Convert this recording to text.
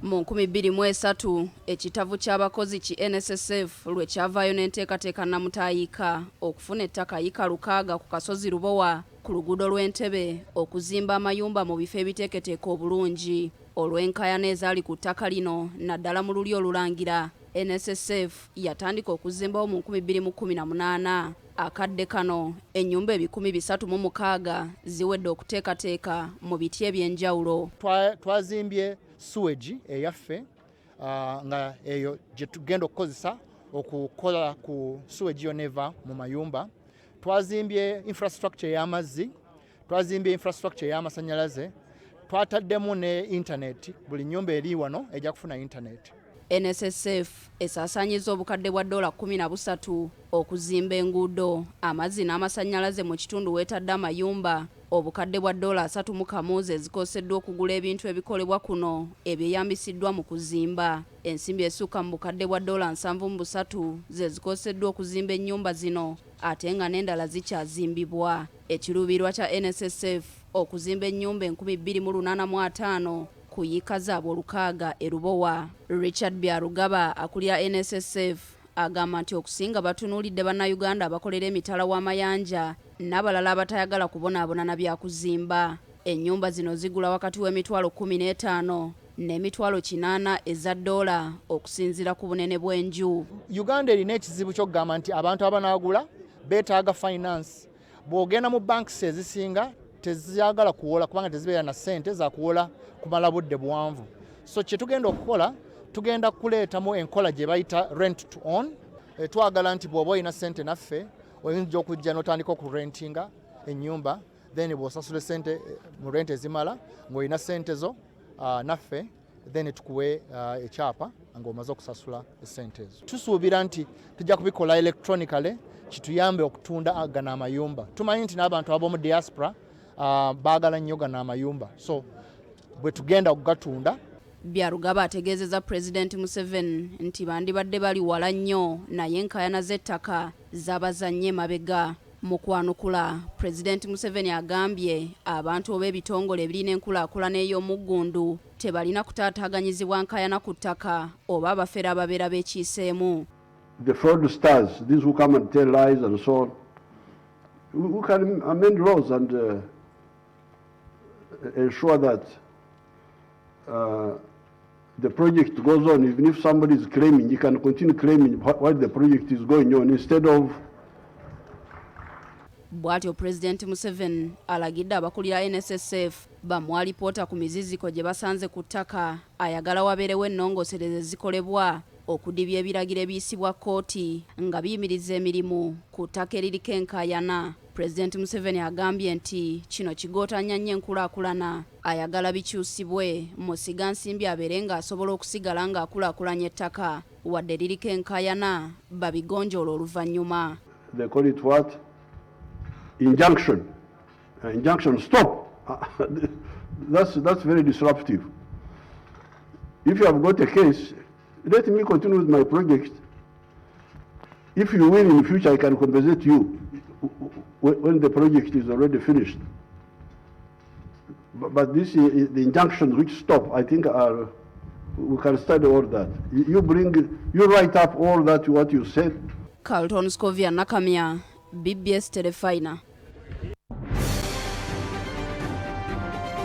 Mu 2003 ekitavu ky'abakozi ki NSSF lwe kyavaayo n'enteekateeka namutaayika okufuna ettaka yika lukaaga ku kasozi Lubowa ku luguudo lw'Entebbe okuzimba amayumba mu bifo ebiteeketeeka obulungi. Olw'enkaayana ezaali ku ttaka lino naddala mu luli olulangira, NSSF yatandika okuzimbawo mu 2018. Akadde kano ennyumba 306 ziwedde okuteekateeka mu biti eby'enjawulo. Twazimbye sewage eyaffe nga eyo gye tugenda okukozesa okukola ku sewage yoneva mu mayumba. Twazimbye infrastructure y'amazzi, twazimbye infrastructure y'amasannyalaze, twataddemu ne internet. Buli nnyumba eri wano ejja kufuna internet. NSSF esaasaanyiza obukadde bwa $13 okuzimba enguudo, amazzi n'amasannyalaze mu kitundu weetadde amayumba, obukadde bwa $3 ezikoseddwa okugula ebintu ebikolebwa kuno ebyeyambisiddwa mu kuzimba. Ensimbi esukka mu bukadde bwa $73 zikoseddwa okuzimba ennyumba zino, ate nga n'endala zikyazimbibwa. Ekiruubirirwa kya NSSF okuzimba ennyumba 2805 kuyika zaabwe 600 e Lubowa. Richard Byarugaba akulira NSSF agamba nti okusinga batunuulidde bannayuganda abakolera emitala w'amayanja n'abalala abatayagala kubonaabona na byakuzimba. Ennyumba zino zigula wakati w'emitwalo 15 n'emitwalo 8 eza $, okusinziira ku bunene bw'enju. Uganda erina ekizibu ky'okugamba nti abantu abanaagula beetaaga finance. Bw'ogenda mu banks ezisinga teziyagala kuwola kubanga tezibeera na ssente za kuwola kumala budde buwanvu. So kye tugenda okukola, tugenda kuleetamu enkola gye bayita rent to own. Twagala nti bw'oba olina ssente naffe oyinza okujja n'otandika okurentinga ennyumba, then bw'osasula ssente mu rent ezimala ng'olina ssente zo naffe, then tukuwe ekyapa ng'omaze okusasula essente ezo. Tusuubira nti tujja kubikola electronically kituyambe okutunda gano amayumba. Tumanyi nti n'abantu ab'omu diaspora baagala nnyo gano amayumba, so bwe tugenda okugatunda. Byarugaba ategeezezza Pulezidenti Museveni nti bandibadde bali wala nnyo naye enkaayana z'ettaka zabazannye mabega. Mu kwanukula, Pulezidenti Museveni agambye abantu oba ebitongole ebirina enkulaakulana ey'omuggundu tebalina kutaataaganyizibwa nkaayana ku ttaka oba abafera ababeera beekiiseemu. The fraudsters, these who come and tell lies and so on, we can amend laws and ensure that the project goes on. Even if somebody is claiming, you can continue claiming while the project is going on instead of. Bw'atyo Pulezidenti Museveni alagidde abakulira NSSF bamuwa alipoota ku miziziko gye basanze ku ttaka, ayagala wabeerewo ennongoosereze zikolebwa okudibya ebiragiro ebiyisibwa kkooti nga biyimiriza emirimu ku ttaka eririko enkaayana. Pulezidenti Museveni agambye nti kino kigootanya nnyo enkulaakulana, ayagala bikyusibwe Musigansimbi abeere ng'asobola okusigala ng'akulaakulanya ettaka wadde liriko enkaayana babigonjoola oluvannyuma. They call it what? Injunction. Injunction, stop. That's very disruptive. If you have got a case, let me continue with my project. If you win in the future, I can compensate you when the project is already finished. But this is the injunctions which stop, I think we can study all that. You write up all that what you said. Carlton Scovia Nakamia, BBS Telefina.